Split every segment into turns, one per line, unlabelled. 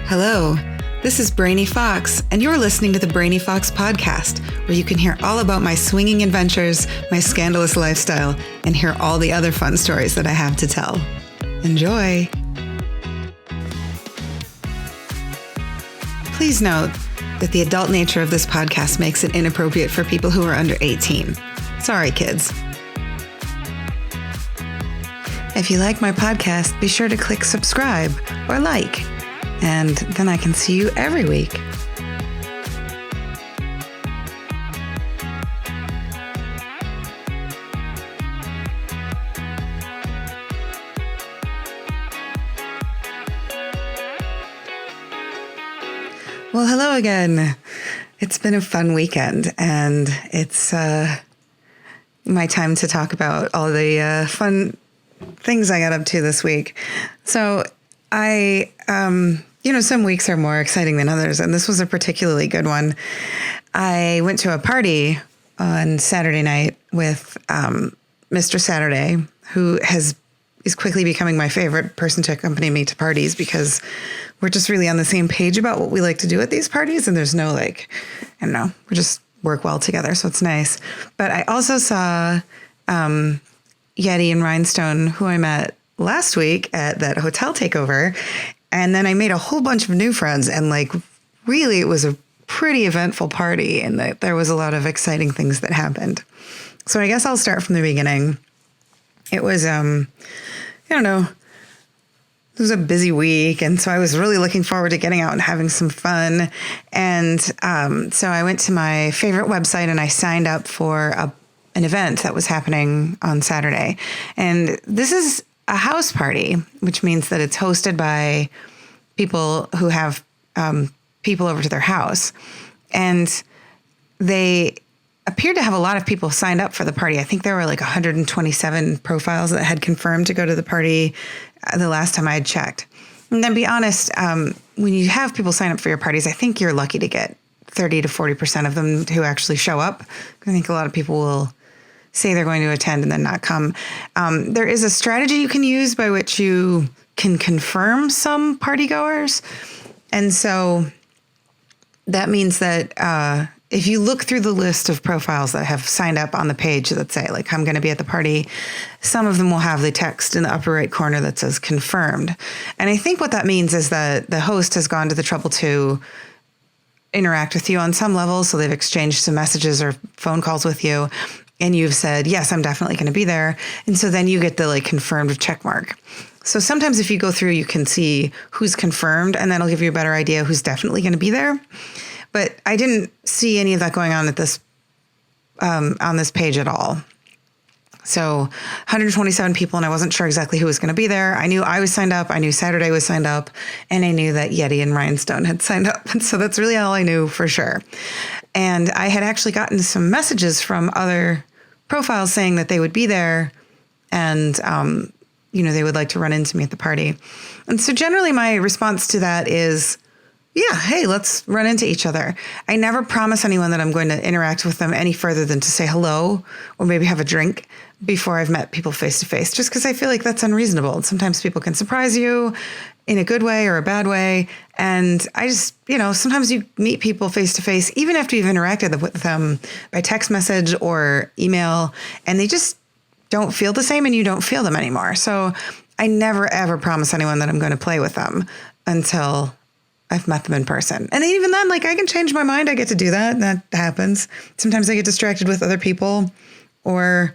Hello, this is Brainy Fox, and you're listening to the Brainy Fox podcast, where you can hear all about my swinging adventures, my scandalous lifestyle, and hear all the other fun stories that I have to tell. Enjoy! Please note that the adult nature of this podcast makes it inappropriate for people who are under 18. Sorry, kids. If you like my podcast, be sure to click subscribe or like, and then I can see you every week. Well, hello again. It's been a fun weekend, and it's my time to talk about all the fun things I got up to this week. So I, some weeks are more exciting than others, and this was a particularly good one. I went to a party on Saturday night with Mr. Saturday, who is quickly becoming my favorite person to accompany me to parties because we're just really on the same page about what we like to do at these parties, and there's no we just work well together, so it's nice. But I also saw Yeti and Rhinestone, who I met last week at that hotel takeover. And then I made a whole bunch of new friends, and really it was a pretty eventful party, and there was a lot of exciting things that happened. So I guess I'll start from the beginning. It was, it was a busy week. And so I was really looking forward to getting out and having some fun. And so I went to my favorite website and I signed up for an event that was happening on Saturday. And this is a house party, which means that it's hosted by people who have people over to their house. And they appeared to have a lot of people signed up for the party. I think there were 127 profiles that had confirmed to go to the party the last time I had checked. And then be honest, when you have people sign up for your parties, I think you're lucky to get 30 to 40% of them who actually show up. I think a lot of people will say they're going to attend and then not come. There is a strategy you can use by which you can confirm some partygoers. And so that means that if you look through the list of profiles that have signed up on the page that say, I'm going to be at the party, some of them will have the text in the upper right corner that says confirmed. And I think what that means is that the host has gone to the trouble to interact with you on some level. So they've exchanged some messages or phone calls with you. And you've said, yes, I'm definitely going to be there. And so then you get the confirmed check mark. So sometimes if you go through, you can see who's confirmed, and that'll give you a better idea who's definitely going to be there. But I didn't see any of that going on at this on this page at all. So 127 people, and I wasn't sure exactly who was going to be there. I knew I was signed up. I knew Saturday was signed up, and I knew that Yeti and Rhinestone had signed up. And so that's really all I knew for sure. And I had actually gotten some messages from other profiles saying that they would be there and, they would like to run into me at the party. And so generally my response to that is, yeah, hey, let's run into each other. I never promise anyone that I'm going to interact with them any further than to say hello or maybe have a drink before I've met people face to face, just because I feel like that's unreasonable. Sometimes people can surprise you in a good way or a bad way. And I just, sometimes you meet people face to face, even after you've interacted with them by text message or email, and they just don't feel the same and you don't feel them anymore. So I never, ever promise anyone that I'm going to play with them until I've met them in person. And even then, I can change my mind. I get to do that. And that happens. Sometimes I get distracted with other people, or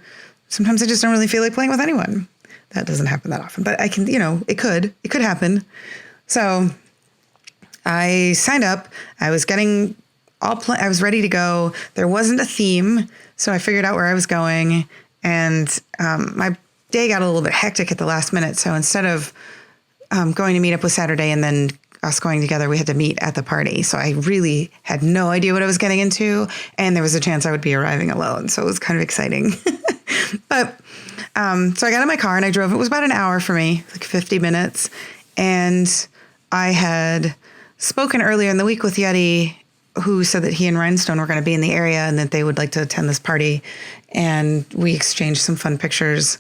sometimes I just don't really feel like playing with anyone. That doesn't happen that often, but I can, it could happen. So I signed up. I was getting I was ready to go. There wasn't a theme, so I figured out where I was going. And my day got a little bit hectic at the last minute. So instead of going to meet up with Saturday and then us going together, we had to meet at the party. So I really had no idea what I was getting into. And there was a chance I would be arriving alone. So it was kind of exciting. But so I got in my car and I drove. It was about an hour for me, 50 minutes. And I had spoken earlier in the week with Yeti, who said that he and Rhinestone were going to be in the area and that they would like to attend this party. And we exchanged some fun pictures.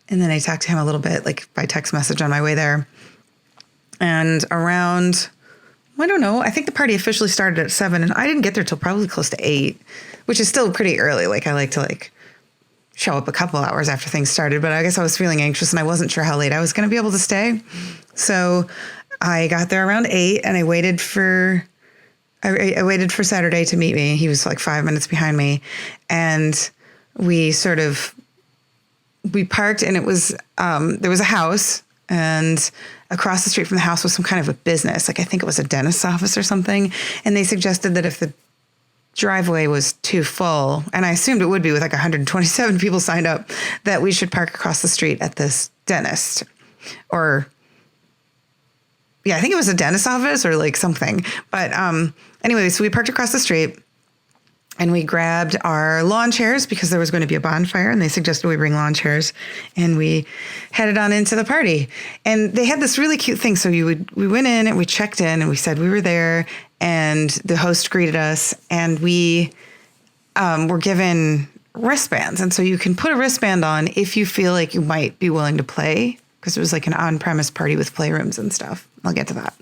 And then I talked to him a little bit, by text message on my way there. And around I don't know. I think the party officially started at 7 and I didn't get there till probably close to 8, which is still pretty early. Like I like to show up a couple hours after things started, but I guess I was feeling anxious and I wasn't sure how late I was going to be able to stay. So I got there around 8 and I waited for Saturday to meet me. He was like 5 minutes behind me and we parked and it was, there was a house and across the street from the house was some kind of a business. Like I think it was a dentist's office or something. And they suggested that if the driveway was too full, and I assumed it would be with like 127 people signed up, that we should park across the street at this dentist. Or, yeah, I think it was a dentist's office or like something. But anyway, so we parked across the street and we grabbed our lawn chairs because there was going to be a bonfire and they suggested we bring lawn chairs and we headed on into the party. And they had this really cute thing. So we went in and we checked in and we said we were there and the host greeted us and we were given wristbands. And so you can put a wristband on if you feel like you might be willing to play because it was like an on-premise party with playrooms and stuff. I'll get to that.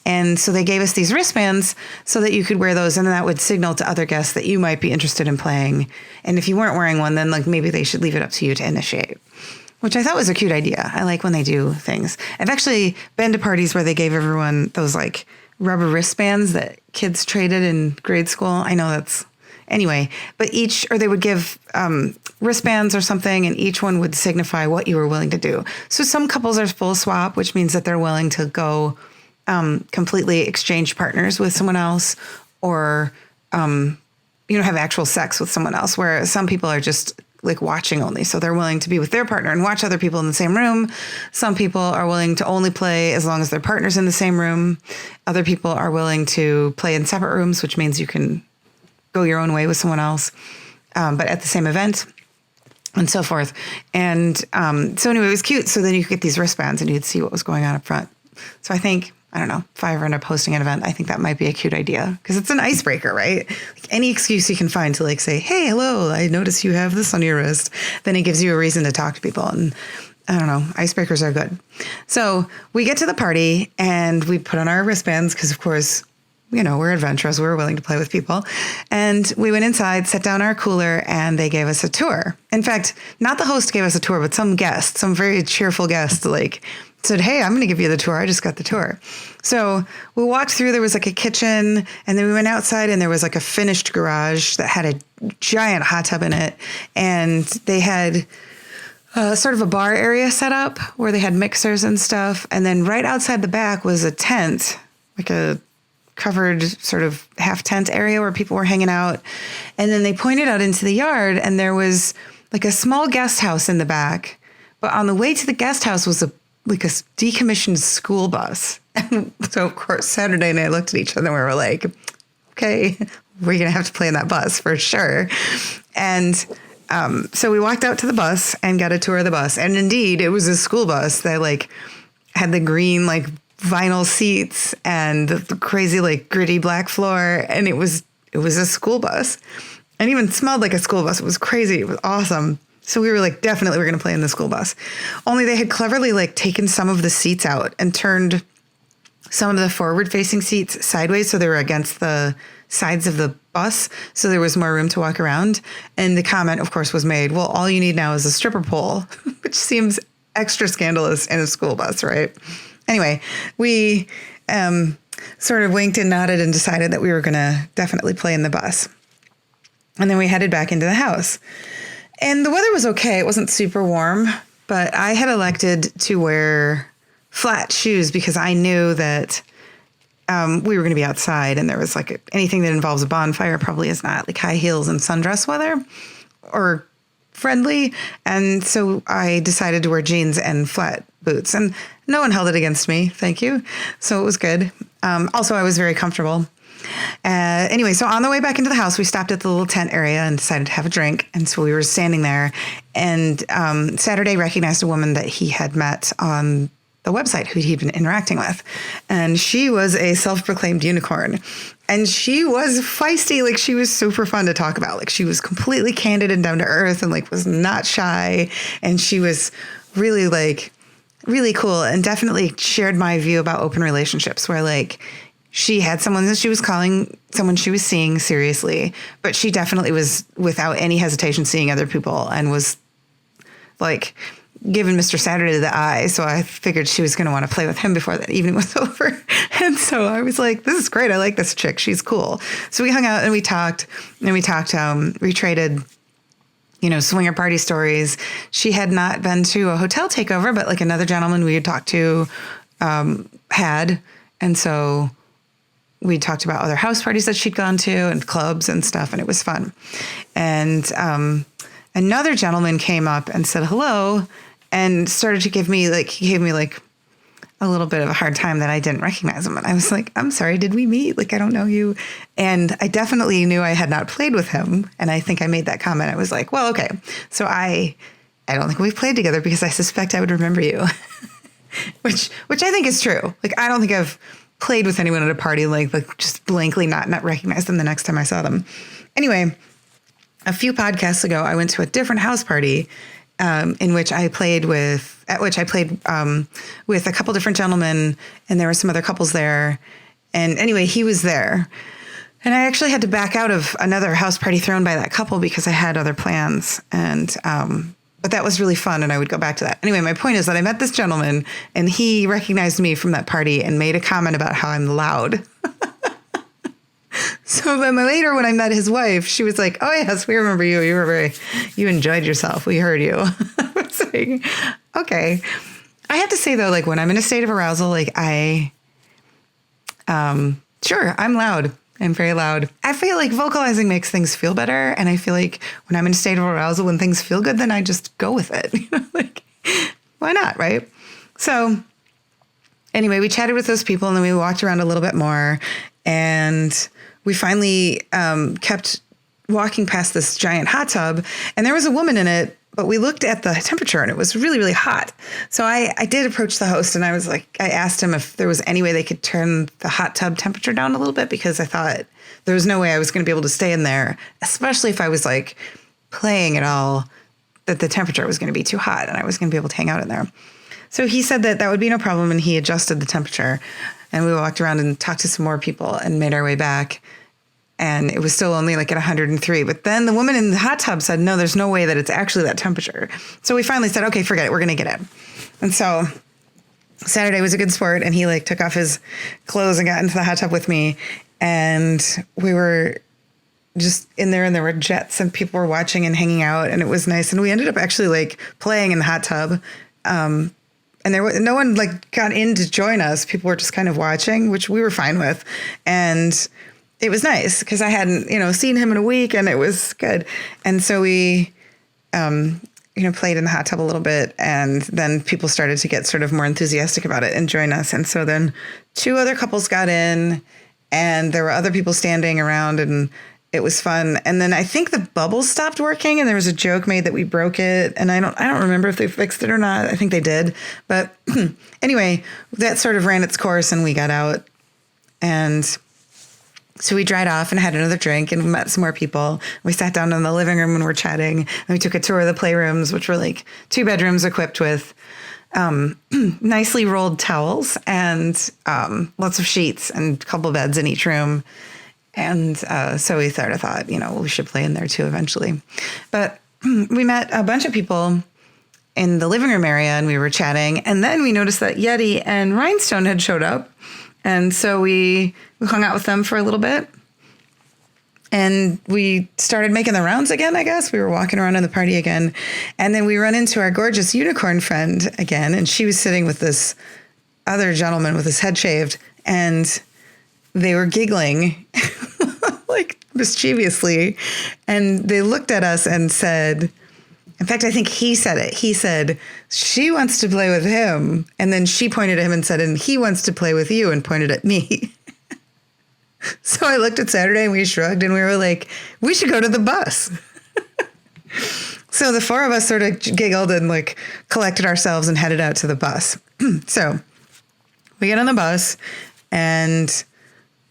And so they gave us these wristbands so that you could wear those and that would signal to other guests that you might be interested in playing. And if you weren't wearing one, then like maybe they should leave it up to you to initiate, which I thought was a cute idea. I like when they do things. I've actually been to parties where they gave everyone those like rubber wristbands that kids traded in grade school. I know that's anyway, but they would give wristbands or something, and each one would signify what you were willing to do. So some couples are full swap, which means that they're willing to go completely exchange partners with someone else or, have actual sex with someone else, where some people are just like watching only. So they're willing to be with their partner and watch other people in the same room. Some people are willing to only play as long as their partner's in the same room. Other people are willing to play in separate rooms, which means you can go your own way with someone else, but at the same event and so forth. And so anyway, it was cute. So then you could get these wristbands and you'd see what was going on up front. So I think, I don't know, if I ever end up hosting an event, I think that might be a cute idea because it's an icebreaker, right? Like any excuse you can find to like say, hey, hello, I noticed you have this on your wrist. Then it gives you a reason to talk to people. And I don't know, icebreakers are good. So we get to the party and we put on our wristbands because of course, we're adventurous. We were willing to play with people. And we went inside, set down our cooler, and they gave us a tour. In fact, not the host gave us a tour, but some very cheerful guest, said, hey, I'm going to give you the tour. I just got the tour. So we walked through. There was like a kitchen, and then we went outside, and there was like a finished garage that had a giant hot tub in it. And they had sort of a bar area set up where they had mixers and stuff. And then right outside the back was a tent, like a covered sort of half tent area where people were hanging out. And then they pointed out into the yard and there was like a small guest house in the back. But on the way to the guest house was a decommissioned school bus. And so of course, Saturday night I looked at each other and we were like, okay, we're going to have to play in that bus for sure. And so we walked out to the bus and got a tour of the bus. And indeed, it was a school bus that had the green vinyl seats and the crazy gritty black floor, and it was a school bus and even smelled like a school bus. It was crazy. It was awesome. So we were definitely we're going to play in the school bus. Only they had cleverly taken some of the seats out and turned some of the forward facing seats sideways so they were against the sides of the bus, so there was more room to walk around. And the comment, of course, was made, well, all you need now is a stripper pole, which seems extra scandalous in a school bus, right? Anyway, we sort of winked and nodded and decided that we were going to definitely play in the bus. And then we headed back into the house. And the weather was okay. It wasn't super warm, but I had elected to wear flat shoes because I knew that we were going to be outside and there was anything that involves a bonfire probably is not high heels and sundress weather or friendly. And so I decided to wear jeans and flat boots, and no one held it against me. Thank you. So it was good. Also, I was very comfortable. Anyway, so on the way back into the house, we stopped at the little tent area and decided to have a drink. And so we were standing there, and Saturday recognized a woman that he had met on the website who he'd been interacting with. And she was a self-proclaimed unicorn. And she was feisty. She was super fun to talk about. She was completely candid and down to earth and was not shy. And she was really really cool and definitely shared my view about open relationships where she had someone that she was calling, someone she was seeing seriously, but she definitely was without any hesitation seeing other people and was like giving Mr. Saturday the eye. So I figured she was going to want to play with him before that evening was over. And so I was like, this is great. I like this chick. She's cool. So we hung out and we talked, we traded, swinger party stories. She had not been to a hotel takeover, but like another gentleman we had talked to had. And so we talked about other house parties that she'd gone to and clubs and stuff, and it was fun. And another gentleman came up and said hello and started to give me he gave me a little bit of a hard time that I didn't recognize him. And I was like, I'm sorry, did we meet? I don't know you. And I definitely knew I had not played with him. And I think I made that comment. I was like, well, okay. So I don't think we've played together because I suspect I would remember you, which I think is true. I don't think I've played with anyone at a party, just blankly not recognize them the next time I saw them. Anyway, a few podcasts ago, I went to a different house party in which I played with a couple different gentlemen, and there were some other couples there. And anyway, he was there. And I actually had to back out of another house party thrown by that couple because I had other plans. And but that was really fun, and I would go back to that. Anyway, my point is that I met this gentleman, and he recognized me from that party and made a comment about how I'm loud. So then later when I met his wife, she was like, oh, yes, we remember you. You enjoyed yourself. We heard you. I was like, okay. I have to say, though, when I'm in a state of arousal, sure, I'm loud. I'm very loud. I feel like vocalizing makes things feel better. And I feel like when I'm in a state of arousal, when things feel good, then I just go with it. Why not, right? So anyway, we chatted with those people, and then we walked around a little bit more, and we finally kept walking past this giant hot tub, and there was a woman in it, but we looked at the temperature and it was really, really hot. So I did approach the host, and I was like, I asked him if there was any way they could turn the hot tub temperature down a little bit, because I thought there was no way I was going to be able to stay in there, especially if I was playing at all, that the temperature was going to be too hot and I was going to be able to hang out in there. So he said that would be no problem, and he adjusted the temperature. And we walked around and talked to some more people and made our way back. And it was still only at 103. But then the woman in the hot tub said, no, there's no way that it's actually that temperature. So we finally said, okay, forget it. We're going to get in. And so Saturday was a good sport. And he took off his clothes and got into the hot tub with me. And we were just in there, and there were jets and people were watching and hanging out. And it was nice. And we ended up actually playing in the hot tub. And no one got in to join us. People were just kind of watching, which we were fine with. And it was nice because I hadn't, seen him in a week, and it was good. And so we, played in the hot tub a little bit, and then people started to get sort of more enthusiastic about it and join us. And so then 2 other couples got in, and there were other people standing around, and it was fun. And then I think the bubbles stopped working, and there was a joke made that we broke it. And I don't remember if they fixed it or not. I think they did. But anyway, that sort of ran its course, and we got out. And so we dried off and had another drink and met some more people. We sat down in the living room and we're chatting. And we took a tour of the playrooms, which were 2 bedrooms equipped with nicely rolled towels and lots of sheets and a couple beds in each room. And so we sort of thought, we should play in there too eventually. But we met a bunch of people in the living room area, and we were chatting. And then we noticed that Yeti and Rhinestone had showed up. And so we hung out with them for a little bit. And we started making the rounds again, I guess. We were walking around in the party again. And then we run into our gorgeous unicorn friend again. And she was sitting with this other gentleman with his head shaved. And they were giggling mischievously. And they looked at us and said, in fact, I think he said it. He said, she wants to play with him. And then she pointed at him and said, and he wants to play with you, and pointed at me. So I looked at Saturday and we shrugged, and we were like, we should go to the bus. So the 4 of us sort of giggled and collected ourselves and headed out to the bus. So we get on the bus, and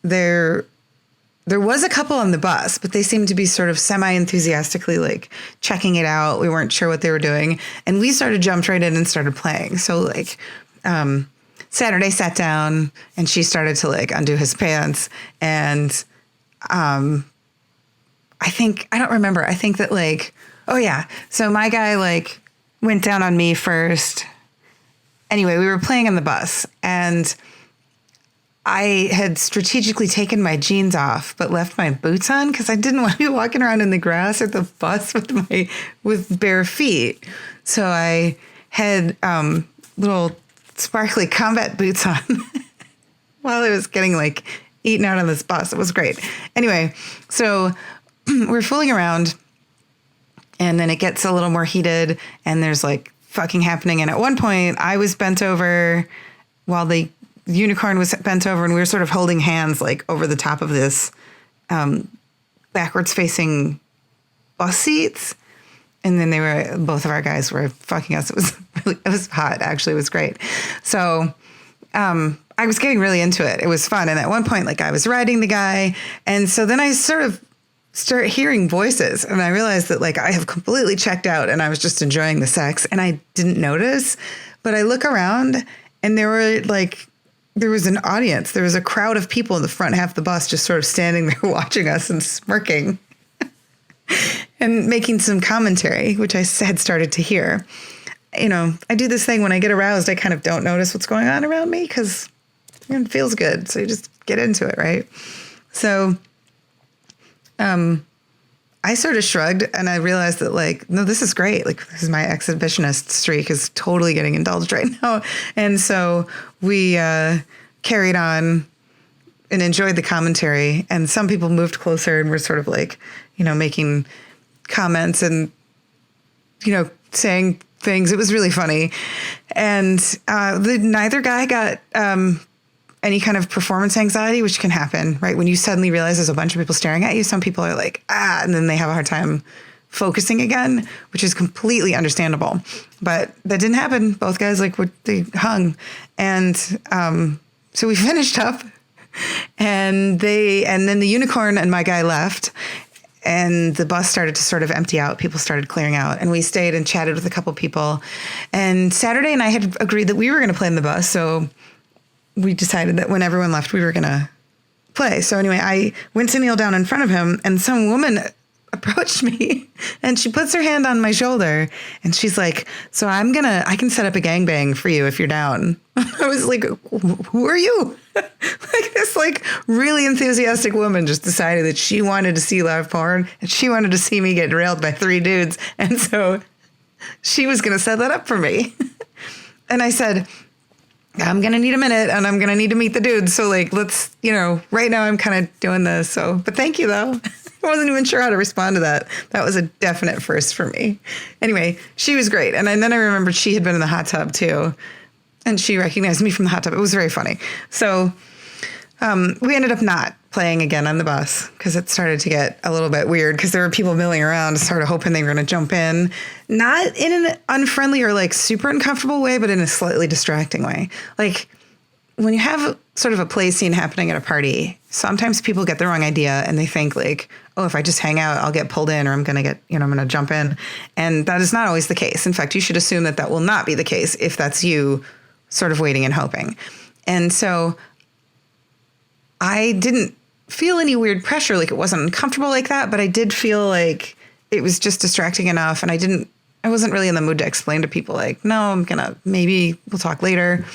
there was a couple on the bus, but they seemed to be sort of semi-enthusiastically checking it out. We weren't sure what they were doing. And we jumped right in and started playing. So Saturday sat down and she started to like undo his pants. And I don't remember. I think that like, oh yeah. So my guy like went down on me first. Anyway, we were playing on the bus and I had strategically taken my jeans off, but left my boots on because I didn't want to be walking around in the grass at the bus with bare feet. So I had little sparkly combat boots on while I was getting like eaten out on this bus. It was great. Anyway, so we're fooling around and then it gets a little more heated and there's like fucking happening. And at one point I was bent over while the unicorn was bent over and we were sort of holding hands like over the top of this backwards facing bus seats. And then both of our guys were fucking us. It was hot. Actually, it was great. So I was getting really into it. It was fun. And at one point, like I was riding the guy. And so then I sort of start hearing voices and I realized that like I have completely checked out and I was just enjoying the sex and I didn't notice, but I look around and there was an audience. There was a crowd of people in the front half of the bus just sort of standing there watching us and smirking and making some commentary, which I had started to hear. You know, I do this thing when I get aroused, I kind of don't notice what's going on around me because it feels good. So you just get into it, right? So I sort of shrugged and I realized that like, no, this is great. Like this is my exhibitionist streak is totally getting indulged right now. And so we carried on and enjoyed the commentary. And some people moved closer and were sort of like, you know, making comments and, you know, saying things. It was really funny. And neither guy got any kind of performance anxiety, which can happen, right? When you suddenly realize there's a bunch of people staring at you, some people are like, and then they have a hard time focusing again, which is completely understandable. But that didn't happen. Both guys they hung. And so we finished up and then the unicorn and my guy left and the bus started to sort of empty out. People started clearing out and we stayed and chatted with a couple people. And Saturday and I had agreed that we were going to play in the bus. So we decided that when everyone left, we were going to play. So anyway, I went to kneel down in front of him and some woman approached me and she puts her hand on my shoulder and she's like, so I can set up a gangbang for you if you're down. I was like, who are you? Like this like really enthusiastic woman just decided that she wanted to see live porn and she wanted to see me get railed by 3 dudes. And so she was going to set that up for me. And I said, I'm going to need a minute and I'm going to need to meet the dudes. So like, let's, you know, right now I'm kind of doing this. So, but thank you though. I wasn't even sure how to respond to that. That was a definite first for me. Anyway, she was great. And then I remembered she had been in the hot tub too. And she recognized me from the hot tub. It was very funny. So we ended up not playing again on the bus because it started to get a little bit weird because there were people milling around, sort of hoping they were going to jump in, not in an unfriendly or like super uncomfortable way, but in a slightly distracting way. Like when you have sort of a play scene happening at a party, sometimes people get the wrong idea and they think like, oh, if I just hang out, I'll get pulled in or I'm going to jump in. And that is not always the case. In fact, you should assume that that will not be the case if that's you sort of waiting and hoping. And so I didn't feel any weird pressure, like it wasn't uncomfortable like that, but I did feel like it was just distracting enough. And I wasn't really in the mood to explain to people like, no, maybe we'll talk later.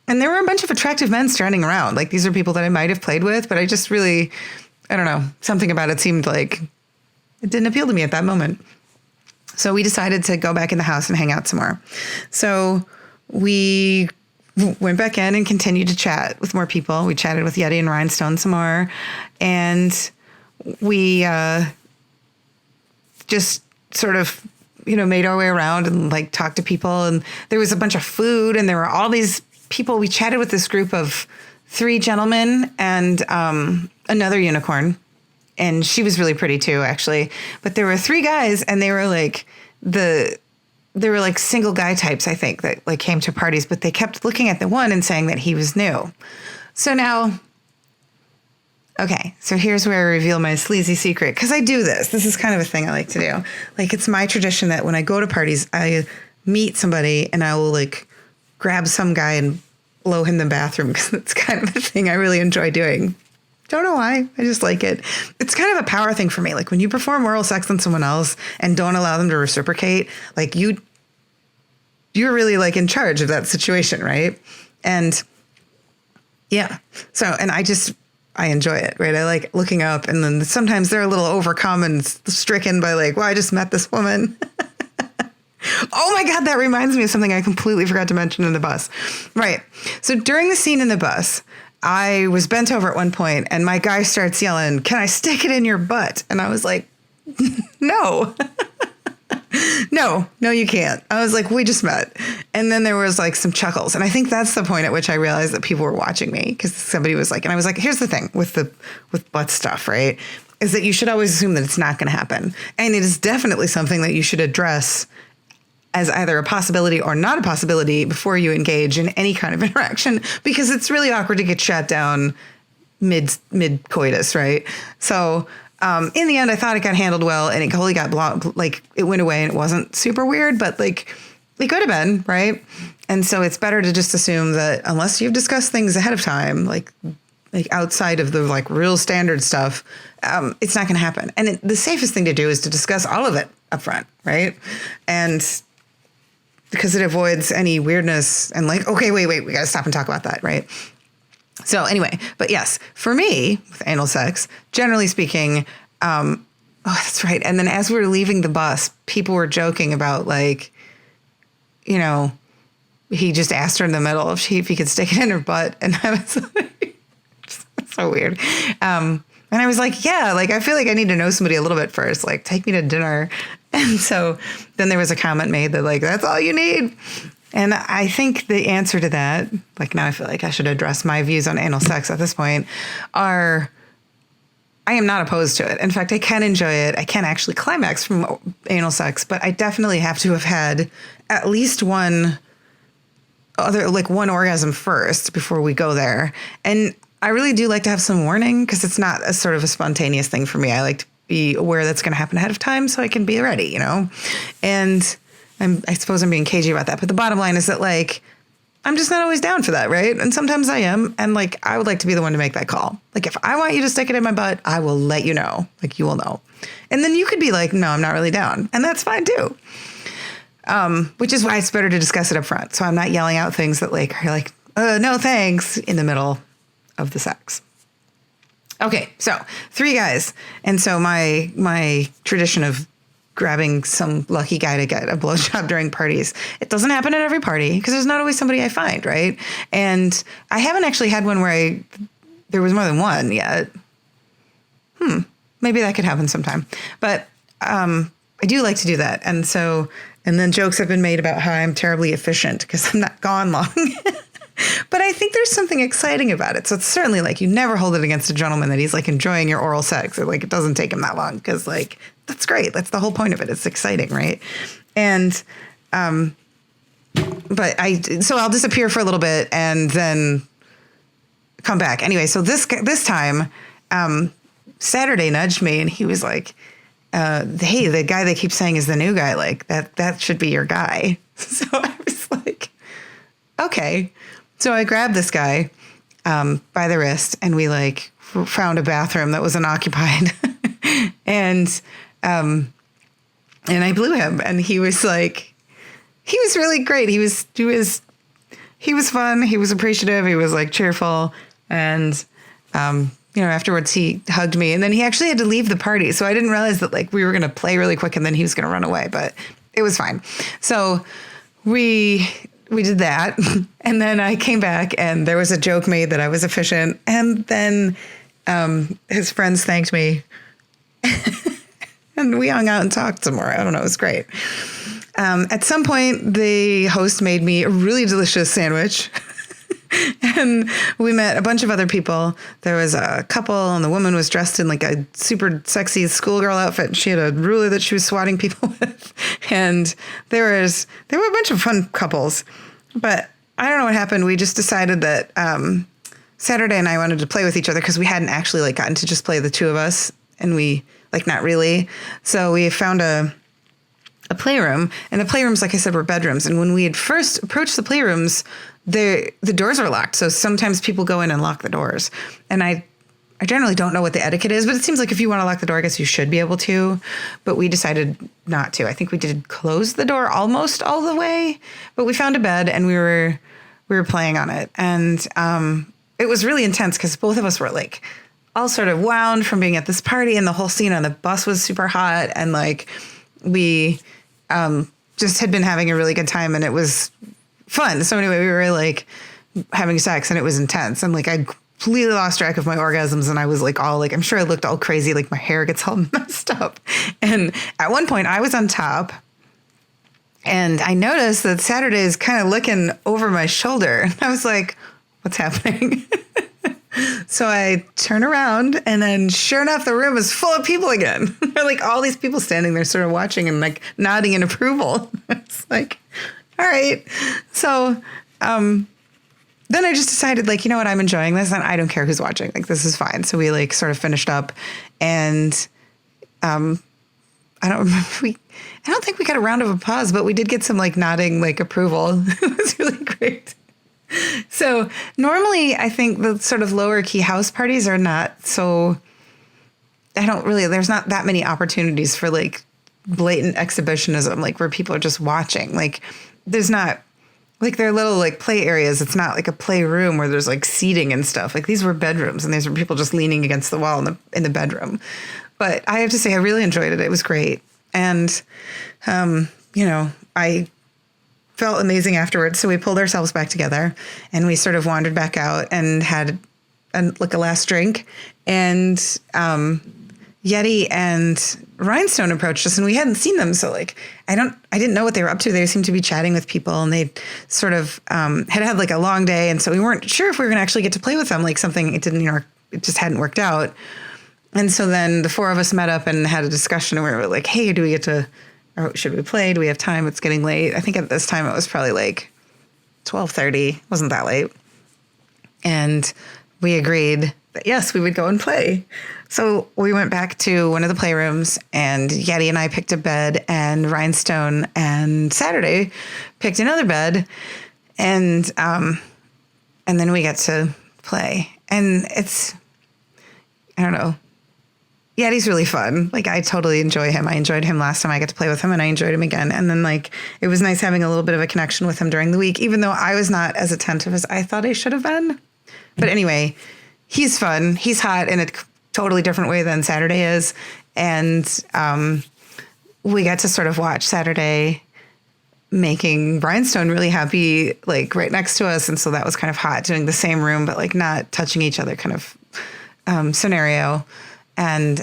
And there were a bunch of attractive men standing around. Like these are people that I might have played with, but I just really, I don't know, something about it seemed like it didn't appeal to me at that moment. So we decided to go back in the house and hang out some more. So we went back in and continued to chat with more people. We chatted with Yeti and Rhinestone some more. And we just sort of, made our way around and like talked to people. And there was a bunch of food and there were all these people. We chatted with this group of 3 gentlemen and another unicorn. And she was really pretty too, actually. But there were 3 guys and they were like they were like single guy types, I think, that like came to parties, but they kept looking at the one and saying that he was new. So now, okay, so here's where I reveal my sleazy secret. Because I do this. This is kind of a thing I like to do. Like, it's my tradition that when I go to parties, I meet somebody and I will like grab some guy and blow in the bathroom because that's kind of the thing I really enjoy doing. Don't know why. I just like it. It's kind of a power thing for me. Like when you perform oral sex on someone else and don't allow them to reciprocate, like you're really like in charge of that situation, right? And yeah. So, and I enjoy it, right? I like looking up, and then sometimes they're a little overcome and stricken by like, well, I just met this woman. Oh my God, that reminds me of something I completely forgot to mention in the bus. Right. So during the scene in the bus, I was bent over at one point and my guy starts yelling, "Can I stick it in your butt?" And I was like, no. No, you can't. I was like, we just met. And then there was like some chuckles. And I think that's the point at which I realized that people were watching me, because somebody was like, and I was like, here's the thing with butt stuff, right? Is that you should always assume that it's not going to happen. And it is definitely something that you should address as either a possibility or not a possibility before you engage in any kind of interaction, because it's really awkward to get shot down mid coitus, right? So in the end, I thought it got handled well, and it totally got like it went away, and it wasn't super weird, but like it could have been, right? And so it's better to just assume that unless you've discussed things ahead of time, like outside of the like real standard stuff, it's not going to happen. And the safest thing to do is to discuss all of it up front, right? And because it avoids any weirdness and like, okay, wait, we got to stop and talk about that, right? So anyway, but yes, for me, with anal sex, generally speaking, oh, that's right. And then as we were leaving the bus, people were joking about like, you know, he just asked her in the middle if he could stick it in her butt. And I was like, so weird. And I was like, yeah, like, I feel like I need to know somebody a little bit first, like take me to dinner. And so then there was a comment made that like, that's all you need. And I think the answer to that, like now I feel like I should address my views on anal sex at this point, are I am not opposed to it. In fact, I can enjoy it. I can actually climax from anal sex, but I definitely have to have had at least one orgasm first before we go there. And I really do like to have some warning, because it's not a sort of a spontaneous thing for me. I like to be aware that's going to happen ahead of time so I can be ready, you know? And I suppose I'm being cagey about that. But the bottom line is that like, I'm just not always down for that, right? And sometimes I am. And like, I would like to be the one to make that call. Like, if I want you to stick it in my butt, I will let you know. Like, you will know. And then you could be like, no, I'm not really down. And that's fine too. Which is why it's better to discuss it up front. So I'm not yelling out things that like are like, no thanks, in the middle of the sex. Okay, so 3 guys. And so my tradition of grabbing some lucky guy to get a blowjob during parties, it doesn't happen at every party because there's not always somebody I find, right? And I haven't actually had one where there was more than one yet. Maybe that could happen sometime. But I do like to do that. And then jokes have been made about how I'm terribly efficient because I'm not gone long. But I think there's something exciting about it. So it's certainly like you never hold it against a gentleman that he's like enjoying your oral sex, or like it doesn't take him that long, because like that's great. That's the whole point of it. It's exciting, right? And but I'll disappear for a little bit and then come back. Anyway, so this time Saturday nudged me and he was like, hey, the guy they keep saying is the new guy, like that should be your guy. So I was like, okay. So I grabbed this guy by the wrist, and we like found a bathroom that was unoccupied, and I blew him, and he was really great. He was fun. He was appreciative. He was like cheerful, and afterwards he hugged me, and then he actually had to leave the party, so I didn't realize that like we were gonna play really quick, and then he was gonna run away, but it was fine. So we did that. And then I came back and there was a joke made that I was efficient. And then his friends thanked me and we hung out and talked some more. I don't know. It was great. At some point, the host made me a really delicious sandwich. And we met a bunch of other people. There was a couple, and the woman was dressed in like a super sexy schoolgirl outfit. And she had a ruler that she was swatting people with. And there were a bunch of fun couples. But I don't know what happened. We just decided that Saturday and I wanted to play with each other because we hadn't actually like gotten to just play the two of us. And we like not really. So we found a playroom, and the playrooms, like I said, were bedrooms. And when we had first approached the playrooms, the doors are locked. So sometimes people go in and lock the doors. And I generally don't know what the etiquette is, but it seems like if you want to lock the door, I guess you should be able to. But we decided not to. I think we did close the door almost all the way, but we found a bed and we were playing on it. And it was really intense because both of us were like all sort of wound from being at this party, and the whole scene on the bus was super hot. And like we just had been having a really good time, and it was fun. So anyway, we were like having sex and it was intense. And like I completely lost track of my orgasms, and I was like all like, I'm sure I looked all crazy, like my hair gets all messed up. And at one point I was on top and I noticed that Saturday is kind of looking over my shoulder. And I was like, what's happening? So I turn around, and then sure enough, the room is full of people again. There are like all these people standing there sort of watching and like nodding in approval. It's like, all right. So, then I just decided, like, you know what, I'm enjoying this and I don't care who's watching. Like, this is fine. So we like sort of finished up, and I don't think we got a round of applause, but we did get some like nodding, like approval. It was really great. So normally I think the sort of lower key house parties are not so, there's not that many opportunities for like blatant exhibitionism, like where people are just watching. Like there's not, like they're little like play areas. It's not like a playroom where there's like seating and stuff. Like these were bedrooms, and these were people just leaning against the wall in the bedroom. But I have to say, I really enjoyed it. It was great. And, I felt amazing afterwards. So we pulled ourselves back together and we sort of wandered back out and had a last drink. And Yeti and Rhinestone approached us, and we hadn't seen them. So like, I didn't know what they were up to. They seemed to be chatting with people, and they sort of had like a long day. And so we weren't sure if we were going to actually get to play with them. Like something, it just hadn't worked out. And so then the four of us met up and had a discussion, and we were like, hey, do we get to, or should we play? Do we have time? It's getting late. I think at this time it was probably like 12:30. Wasn't that late. And we agreed that yes, we would go and play. So we went back to one of the playrooms, and Yeti and I picked a bed, and Rhinestone and Saturday picked another bed, and then we got to play. And it's, I don't know. Yeti's really fun. Like I totally enjoy him. I enjoyed him last time I got to play with him, and I enjoyed him again. And then like, it was nice having a little bit of a connection with him during the week, even though I was not as attentive as I thought I should have been. But anyway, he's fun. He's hot in a totally different way than Saturday is. And we got to sort of watch Saturday making Rhinestone really happy, like right next to us. And so that was kind of hot, doing the same room, but like not touching each other kind of scenario. And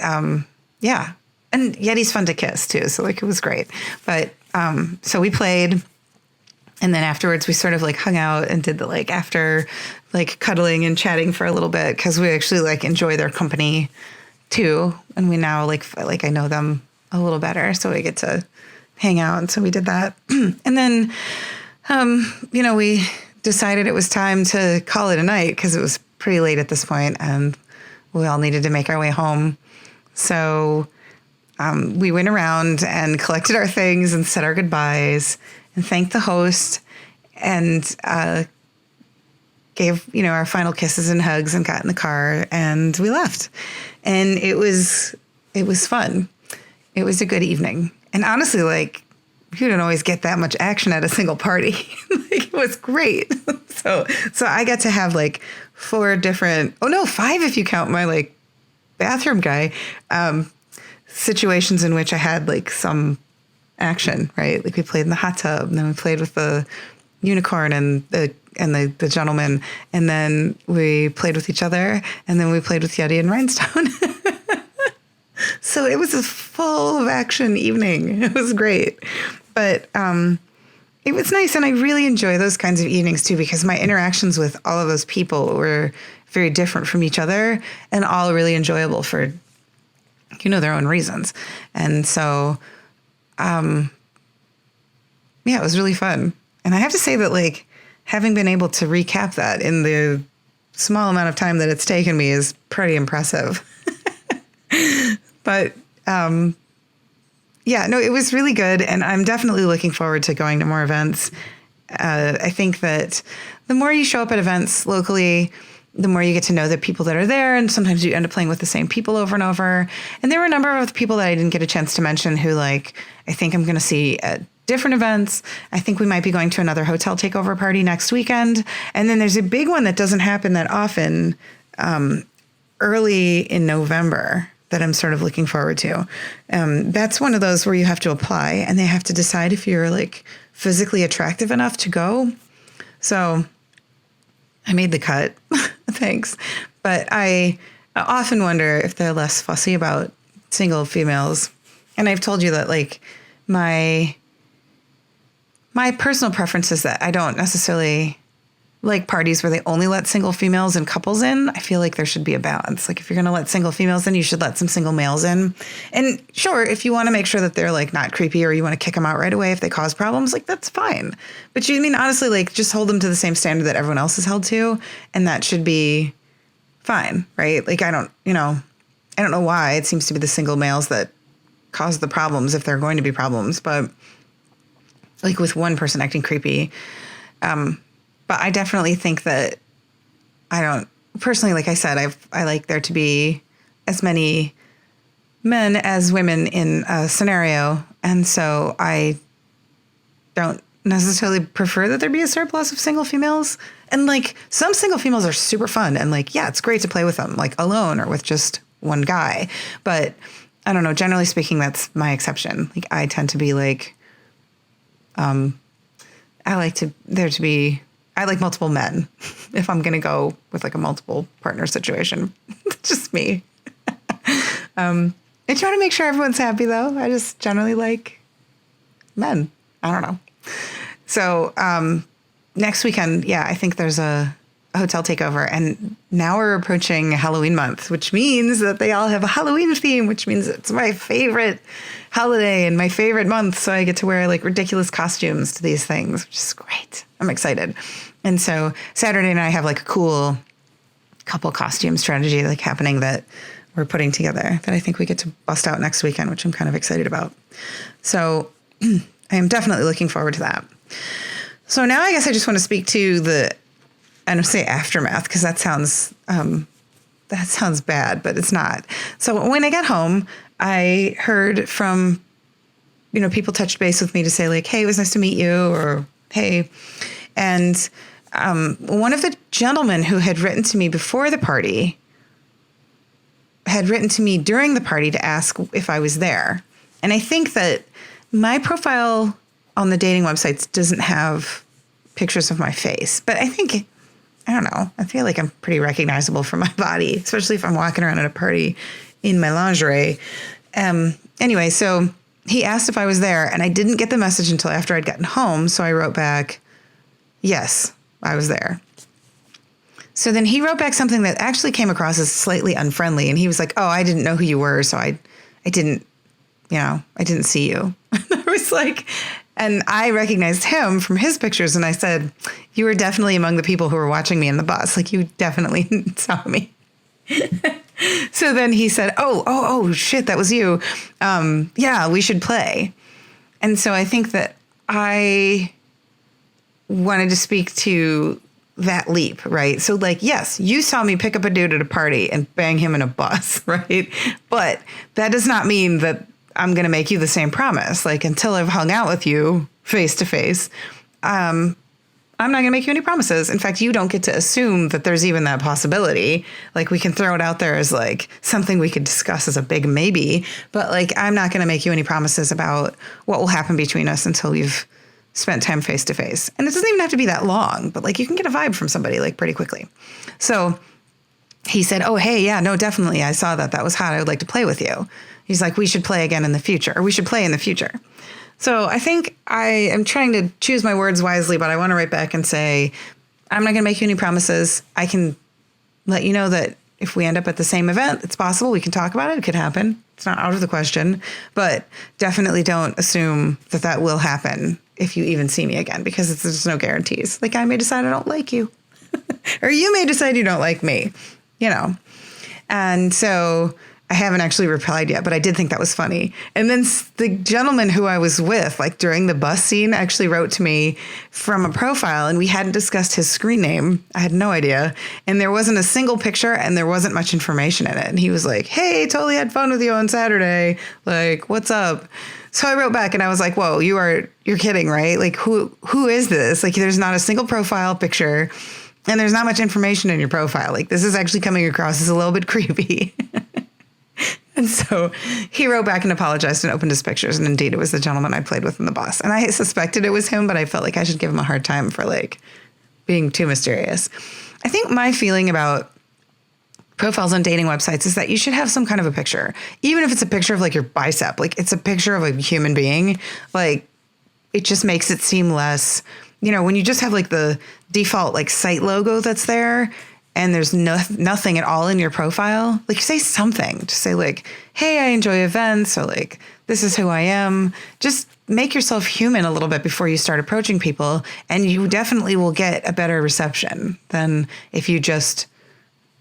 yeah. And Yeti's fun to kiss too. So like it was great. But so we played. And then afterwards we sort of like hung out and did the like after like cuddling and chatting for a little bit, because we actually like enjoy their company too. And we now like I know them a little better, so we get to hang out. And so we did that. And then, we decided it was time to call it a night, because it was pretty late at this point and we all needed to make our way home. So we went around and collected our things and said our goodbyes and thanked the host, and gave, our final kisses and hugs, and got in the car and we left. And it was fun. It was a good evening. And honestly, like, you don't always get that much action at a single party. Like, it was great. So I got to have like 5 if you count my like bathroom guy, situations in which I had like some action, right? Like we played in the hot tub, and then we played with the unicorn and the gentleman, and then we played with each other, and then we played with Yeti and Rhinestone. So it was a full of action evening. It was great. But it was nice, and I really enjoy those kinds of evenings too, because my interactions with all of those people were very different from each other, and all really enjoyable for their own reasons. And so it was really fun. And I have to say that, like, having been able to recap that in the small amount of time that it's taken me is pretty impressive. But, it was really good. And I'm definitely looking forward to going to more events. I think that the more you show up at events locally, the more you get to know the people that are there. And sometimes you end up playing with the same people over and over. And there were a number of people that I didn't get a chance to mention who, like, I think I'm going to see at different events. I think we might be going to another hotel takeover party next weekend. And then there's a big one that doesn't happen that often early in November that I'm sort of looking forward to. That's one of those where you have to apply and they have to decide if you're like physically attractive enough to go. So I made the cut. Thanks. But I often wonder if they're less fussy about single females. And I've told you that, like, my personal preference is that I don't necessarily like parties where they only let single females and couples in. I feel like there should be a balance. Like, if you're going to let single females in, you should let some single males in. And sure, if you want to make sure that they're like not creepy or you want to kick them out right away if they cause problems, like, that's fine. But you mean, honestly, like, just hold them to the same standard that everyone else is held to. And that should be fine, right? Like, I don't know why it seems to be the single males that cause the problems if there are going to be problems. But like with one person acting creepy, but I definitely think that I don't personally, like I said, I like there to be as many men as women in a scenario. And so I don't necessarily prefer that there be a surplus of single females. And like, some single females are super fun. And like, yeah, it's great to play with them, like alone or with just one guy. But I don't know, generally speaking, that's my exception. Like, I tend to be like, I like multiple men if I'm going to go with like a multiple partner situation. It's just me. I try to make sure everyone's happy though. I just generally like men. I don't know. So, next weekend, yeah, I think there's a hotel takeover, and now we're approaching Halloween month, which means that they all have a Halloween theme, which means it's my favorite holiday and my favorite month. So I get to wear like ridiculous costumes to these things, which is great. I'm excited. And so Saturday night I have like a cool couple costume strategy like happening that we're putting together that I think we get to bust out next weekend, which I'm kind of excited about. So I am definitely looking forward to that. So now I guess I just want to speak to I don't say aftermath because that sounds bad, but it's not. So when I got home, I heard from, people touched base with me to say like, hey, it was nice to meet you, or hey. And one of the gentlemen who had written to me before the party had written to me during the party to ask if I was there. And I think that my profile on the dating websites doesn't have pictures of my face, but I don't know. I feel like I'm pretty recognizable from my body, especially if I'm walking around at a party in my lingerie. Anyway, so he asked if I was there, and I didn't get the message until after I'd gotten home. So I wrote back, yes, I was there. So then he wrote back something that actually came across as slightly unfriendly. And he was like, oh, I didn't know who you were. So I didn't see you. I was like, and I recognized him from his pictures. And I said, you were definitely among the people who were watching me in the bus. Like, you definitely saw me. So then he said, oh, shit, that was you. Yeah, we should play. And so I think that I wanted to speak to that leap, right? So like, yes, you saw me pick up a dude at a party and bang him in a bus, right? But that does not mean that I'm going to make you the same promise. Like, until I've hung out with you face to face, I'm not going to make you any promises. In fact, you don't get to assume that there's even that possibility. Like, we can throw it out there as like something we could discuss as a big maybe, but like, I'm not going to make you any promises about what will happen between us until we've spent time face to face. And it doesn't even have to be that long, but like, you can get a vibe from somebody like pretty quickly. So he said, oh, hey, yeah, no, definitely. I saw that. That was hot. I would like to play with you. He's like, we should play again in the future, or we should play in the future. So I think I am trying to choose my words wisely, but I want to write back and say, I'm not going to make you any promises. I can let you know that if we end up at the same event, it's possible. We can talk about it. It could happen. It's not out of the question, but definitely don't assume that that will happen if you even see me again, because there's no guarantees. Like, I may decide I don't like you or you may decide you don't like me, And so I haven't actually replied yet, but I did think that was funny. And then the gentleman who I was with, like during the bus scene, actually wrote to me from a profile, and we hadn't discussed his screen name. I had no idea. And there wasn't a single picture and there wasn't much information in it. And he was like, hey, totally had fun with you on Saturday. Like, what's up? So I wrote back and I was like, whoa, you're kidding, right? Like, who is this? Like, there's not a single profile picture and there's not much information in your profile. Like, this is actually coming across as a little bit creepy. And so he wrote back and apologized and opened his pictures. And indeed, it was the gentleman I played with in the bus. And I suspected it was him, but I felt like I should give him a hard time for like being too mysterious. I think my feeling about profiles on dating websites is that you should have some kind of a picture, even if it's a picture of like your bicep, like it's a picture of a human being. Like it just makes it seem less, when you just have like the default like site logo that's there, and there's nothing at all in your profile, like you say something, just say like, hey, I enjoy events, or like, this is who I am. Just make yourself human a little bit before you start approaching people. And you definitely will get a better reception than if you just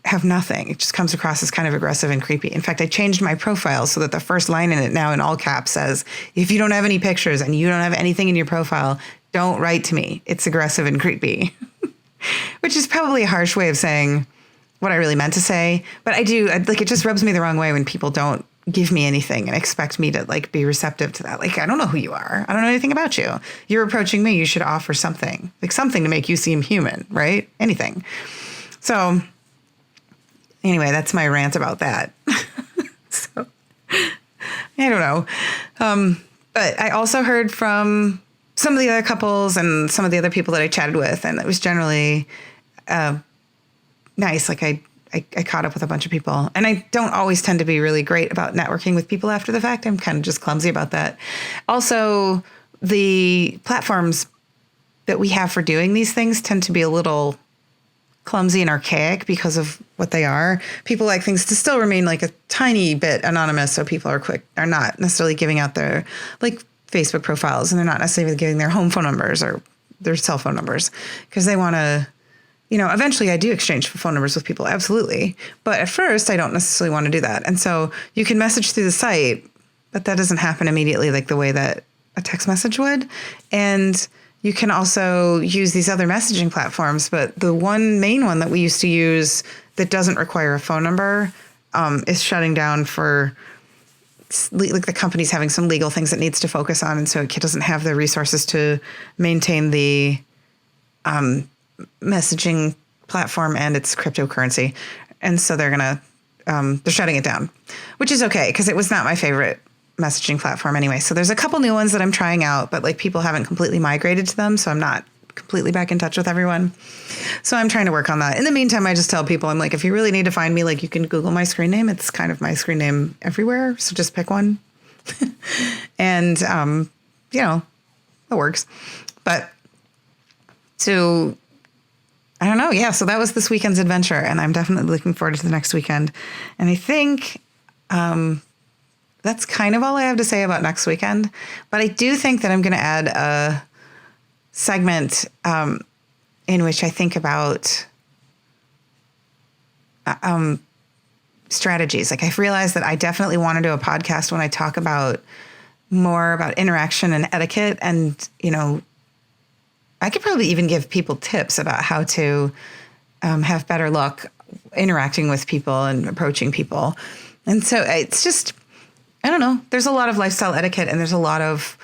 have nothing. It just comes across as kind of aggressive and creepy. In fact, I changed my profile so that the first line in it now in all caps says, if you don't have any pictures and you don't have anything in your profile, don't write to me. It's aggressive and creepy. Which is probably a harsh way of saying what I really meant to say. But it just rubs me the wrong way when people don't give me anything and expect me to like be receptive to that. Like, I don't know who you are. I don't know anything about you. You're approaching me. You should offer something, like something to make you seem human, right? Anything. So anyway, that's my rant about that. So I don't know. But I also heard from some of the other couples and some of the other people that I chatted with, and it was generally nice. Like I caught up with a bunch of people, and I don't always tend to be really great about networking with people after the fact. I'm kind of just clumsy about that. Also, the platforms that we have for doing these things tend to be a little clumsy and archaic because of what they are. People like things to still remain like a tiny bit anonymous, so people are not necessarily giving out their like Facebook profiles, and they're not necessarily giving their home phone numbers or their cell phone numbers because they want to, eventually I do exchange phone numbers with people. Absolutely. But at first I don't necessarily want to do that. And so you can message through the site, but that doesn't happen immediately like the way that a text message would. And you can also use these other messaging platforms, but the main one that we used to use that doesn't require a phone number is shutting down for like the company's having some legal things it needs to focus on. And so it doesn't have the resources to maintain the messaging platform and its cryptocurrency. And so they're shutting it down, which is okay because it was not my favorite messaging platform anyway. So there's a couple new ones that I'm trying out, but like people haven't completely migrated to them. So I'm not completely back in touch with everyone. So I'm trying to work on that. In the meantime, I just tell people, I'm like, if you really need to find me, like you can Google my screen name. It's kind of my screen name everywhere. So just pick one. And, it works. But so I don't know. Yeah. So that was this weekend's adventure, and I'm definitely looking forward to the next weekend. And I think, that's kind of all I have to say about next weekend. But I do think that I'm going to add a segment in which I think about strategies. Like I've realized that I definitely want to do a podcast when I talk about more about interaction and etiquette. And, I could probably even give people tips about how to have better luck interacting with people and approaching people. And so it's just, I don't know, there's a lot of lifestyle etiquette and there's a lot of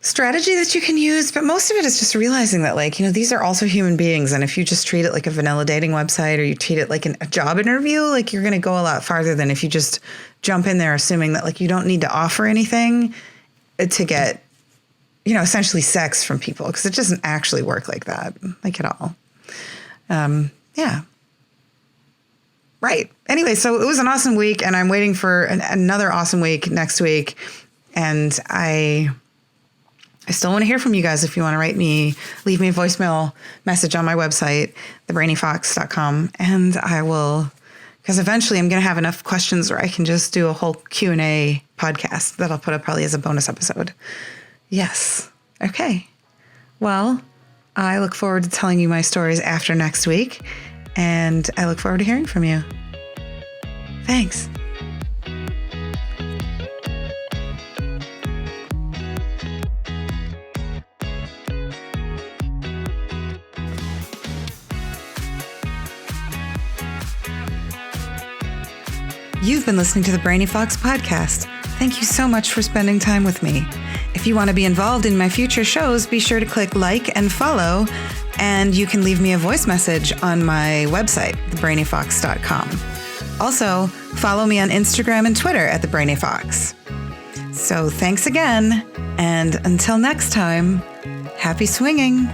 strategy that you can use, but most of it is just realizing that like, these are also human beings. And if you just treat it like a vanilla dating website or you treat it like a job interview, like you're going to go a lot farther than if you just jump in there assuming that like you don't need to offer anything to get, essentially sex from people, because it doesn't actually work like that, like at all. Yeah. Right. Anyway, so it was an awesome week, and I'm waiting for another awesome week next week. And I still want to hear from you guys. If you want to write me, leave me a voicemail message on my website, thebrainyfox.com. And I will, because eventually I'm going to have enough questions where I can just do a whole Q&A podcast that I'll put up probably as a bonus episode. Yes. Okay. Well, I look forward to telling you my stories after next week, and I look forward to hearing from you. Thanks. You've been listening to the Brainy Fox podcast. Thank you so much for spending time with me. If you want to be involved in my future shows, be sure to click like and follow, and you can leave me a voice message on my website, thebrainyfox.com. Also, follow me on Instagram and Twitter at thebrainyfox. So thanks again, and until next time, happy swinging.